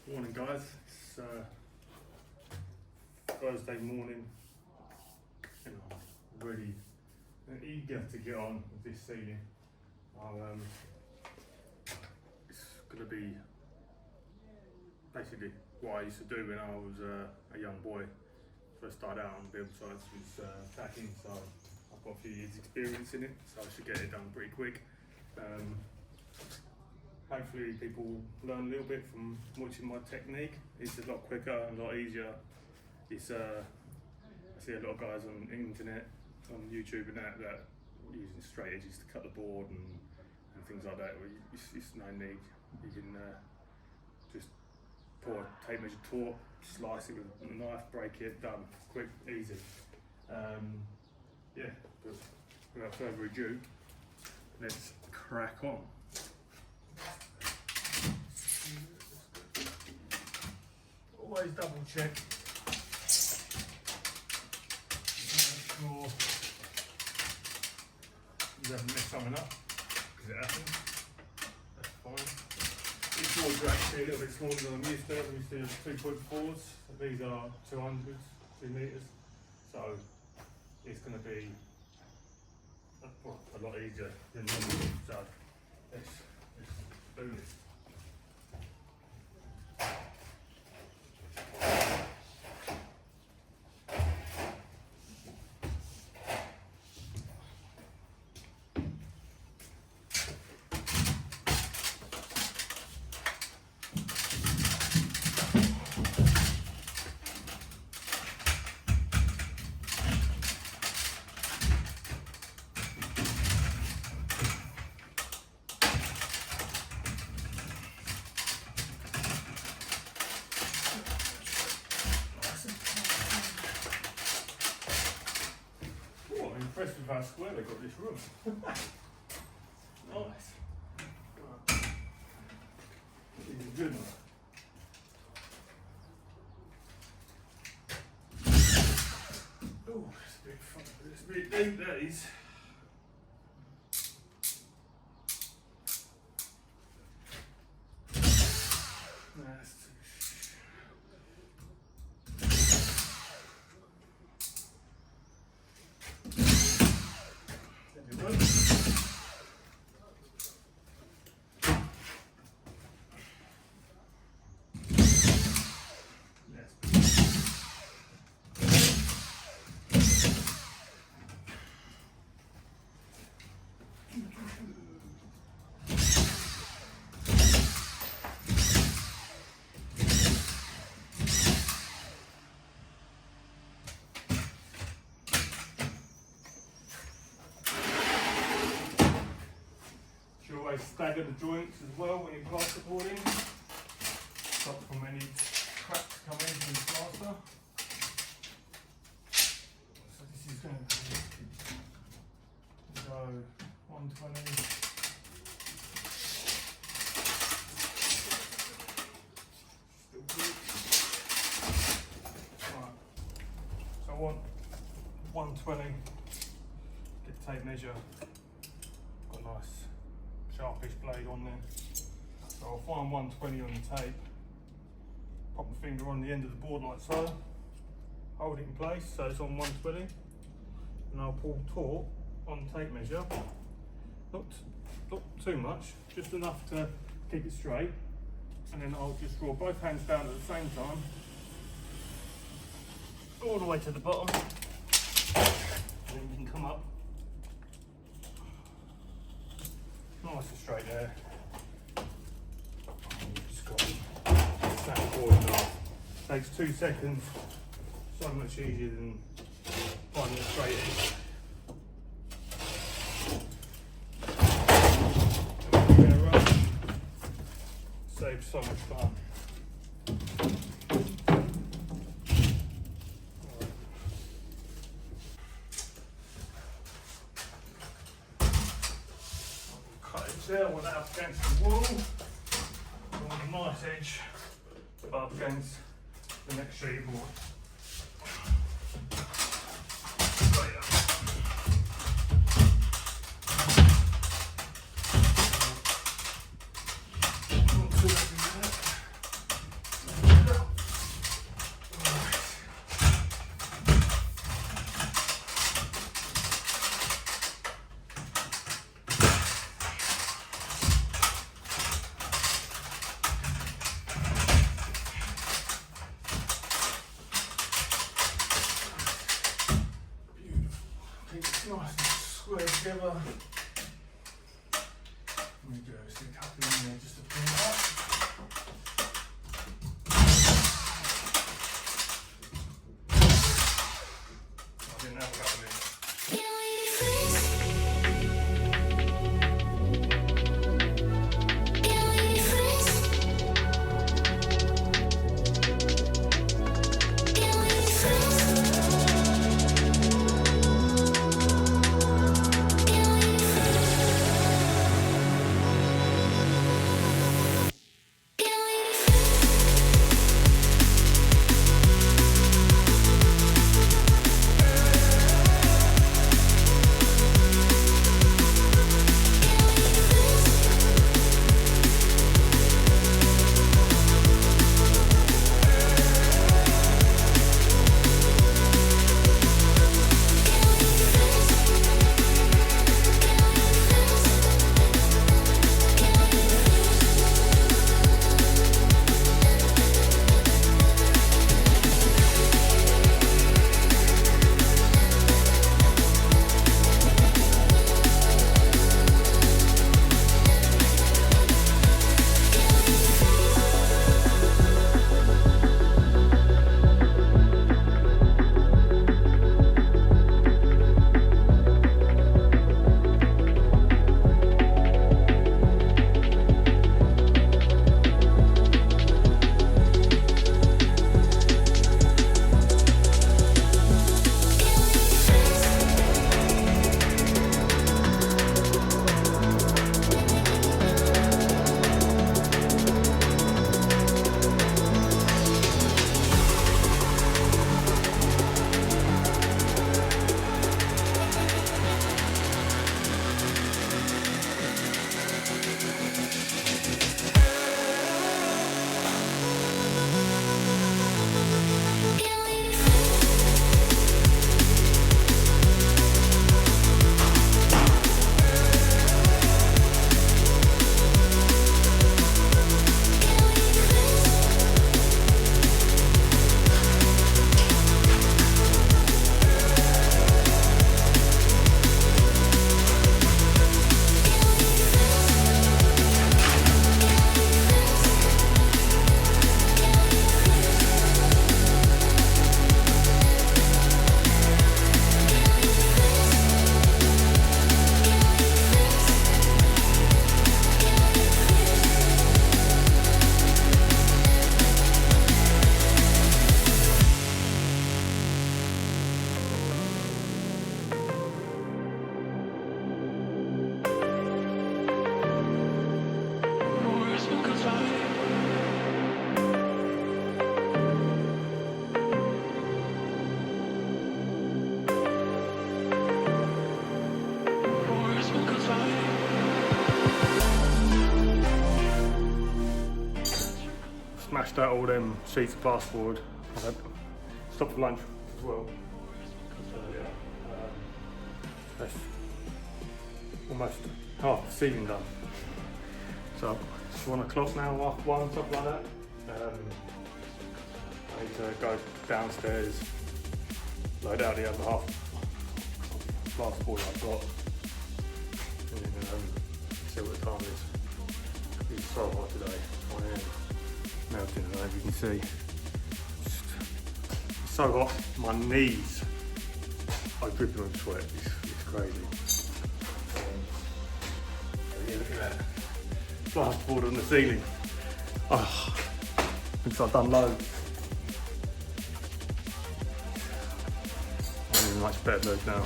Morning guys, it's Thursday morning and I'm really eager to get on with this ceiling. It's going to be basically what I used to do when I was a young boy. First started out on build sites was tacking, so I've got a few years experience in it, so I should get it done pretty quick. Hopefully people learn a little bit from watching my technique. It's a lot quicker and a lot easier. It's I see a lot of guys on the internet, on YouTube and that are using straight edges to cut the board and things like that. It's no need. You can just pour a tape measure taut, slice it with a knife, break it, done. Quick, easy. Yeah, but without further ado, let's crack on. Always double check. Make sure you haven't messed something up, because it happens. That's fine. These boards are actually a little bit smaller than I'm used to. I'm used to 2.4s. These are 200s, 2 metres. So it's going to be a lot easier than normal. So let's do this. Impressed with how square they got this room. Nice. This is good one. Oh, it's a bit fun. It's a bit deep, that is. That's stagger the joints as well when you're plasterboarding. Stop from any cracks coming into the plaster. So this is going to go 120. Still good. Right. So I want 120. Get the tape measure. Got a nice sharpish blade on there. So I'll find 120 on the tape, pop my finger on the end of the board like so, hold it in place so it's on 120, and I'll pull taut on the tape measure, not too much, just enough to keep it straight, and then I'll just draw both hands down at the same time, all the way to the bottom, and then you can come up nice and straight there. Just got to snap the board enough. Takes 2 seconds, so much easier than finding a straight edge. And when you're rush, saves so much time. There, I want that up against the wall. I want a nice edge up against the next sheet of board. Straight up. Not too heavy there. together. Let me just stick a couple in there just to clean it up. I didn't have a couple in. Smashed out all them sheets of plasterboard. I had stopped for lunch as well. So yeah, that's almost half the ceiling done. So it's 1 o'clock now, half one, something like that. I need to go downstairs, load out the other half of plasterboard I've got, and then see what the time is. It's so hot today. I am melting, as you can see. It's so hot, my knees are dripping with sweat. It's crazy. Yeah, look at that. Plasterboard on the ceiling. Oh, since I've done loads. I'm in a much better mood now.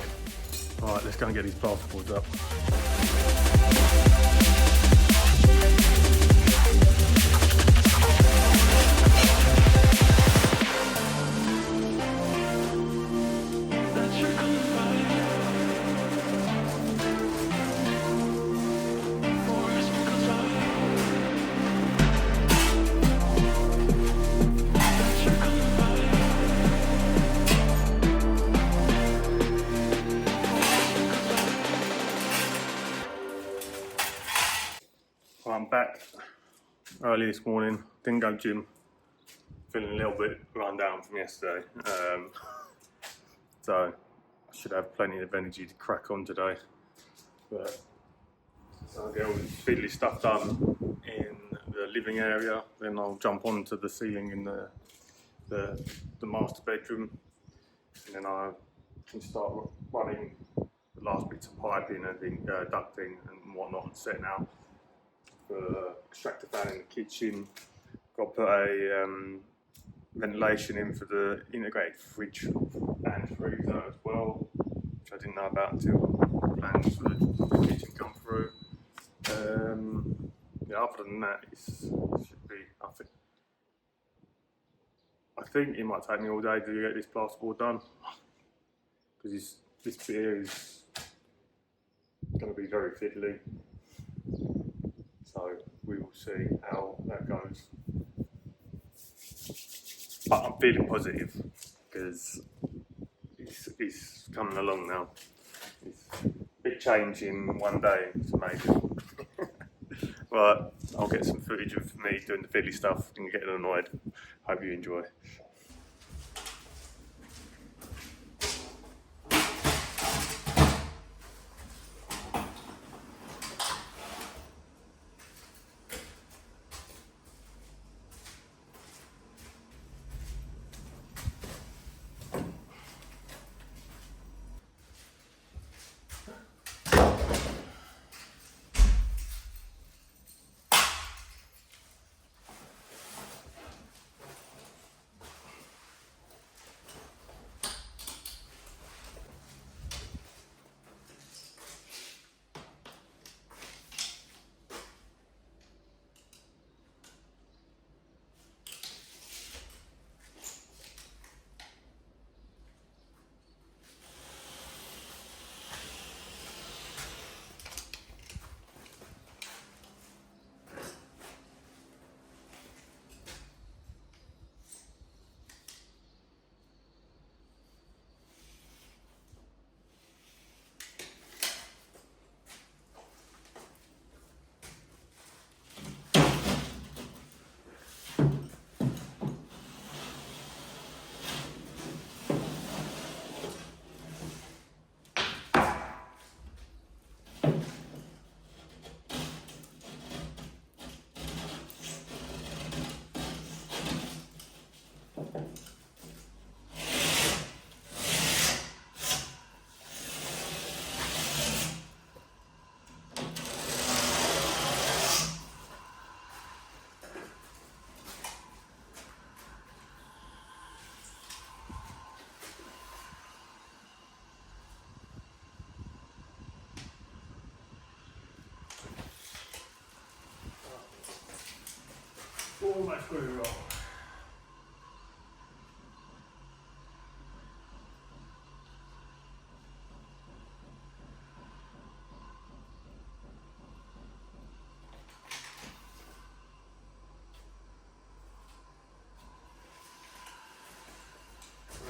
Alright, let's go and get these plasterboards up. I'm back early this morning, didn't go gym, feeling a little bit run down from yesterday, so I should have plenty of energy to crack on today. But so I'll get all this fiddly stuff done in the living area, then I'll jump onto the ceiling in the master bedroom, and then I can start running the last bits of piping and ducting and whatnot, and setting out the extractor fan in the kitchen. Got to put a ventilation in for the integrated fridge and freezer as well, which I didn't know about until plans for the kitchen come through. Yeah, other than that, it should be nothing. I think it might take me all day to get this plasterboard done, because this bit here is going to be very fiddly. So we will see how that goes. But I'm feeling positive because it's coming along now. It's a big change in one day. It's amazing. But I'll get some footage of me doing the fiddly stuff and getting annoyed. Hope you enjoy. Almost got it wrong.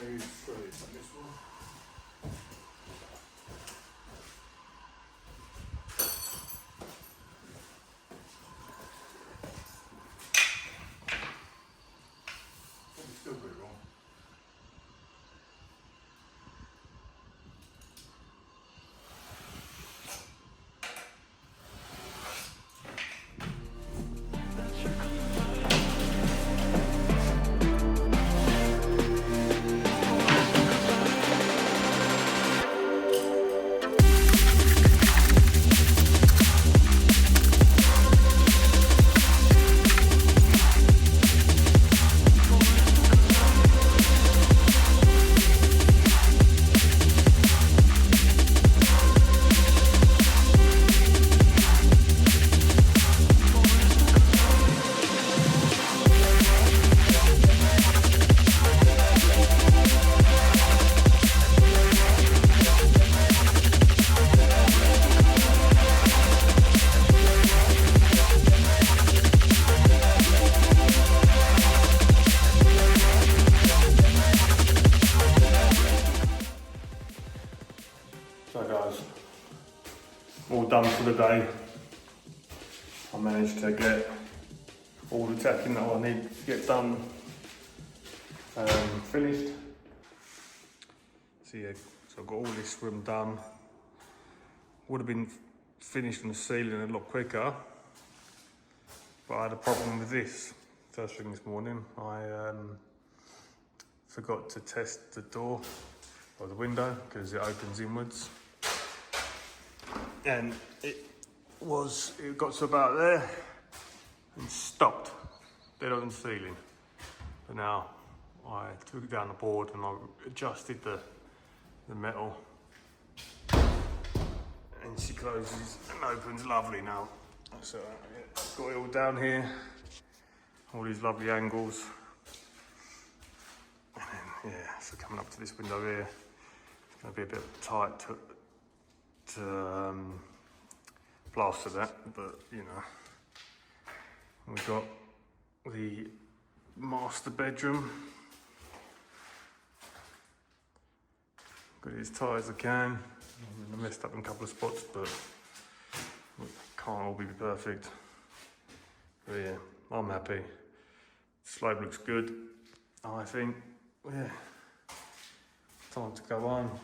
Use screws on this one. Still got it wrong. So guys, all done for the day. I managed to get all the tacking that I need to get done finished. So yeah, so I've got all this room done. Would have been finishing the ceiling a lot quicker, but I had a problem with this. First thing this morning, I forgot to test the door or the window because it opens inwards, and it got to about there and stopped dead on the ceiling. But now I took down the board and I adjusted the metal, and she closes and opens lovely now. So yeah, got it all down here, all these lovely angles. And then, yeah, so coming up to this window here, it's going to be a bit tight to plaster that, but you know, we've got the master bedroom. Got it as tight as I can. I messed up in a couple of spots, but it can't all be perfect. But yeah, I'm happy. Slope looks good, I think. Yeah, time to go on.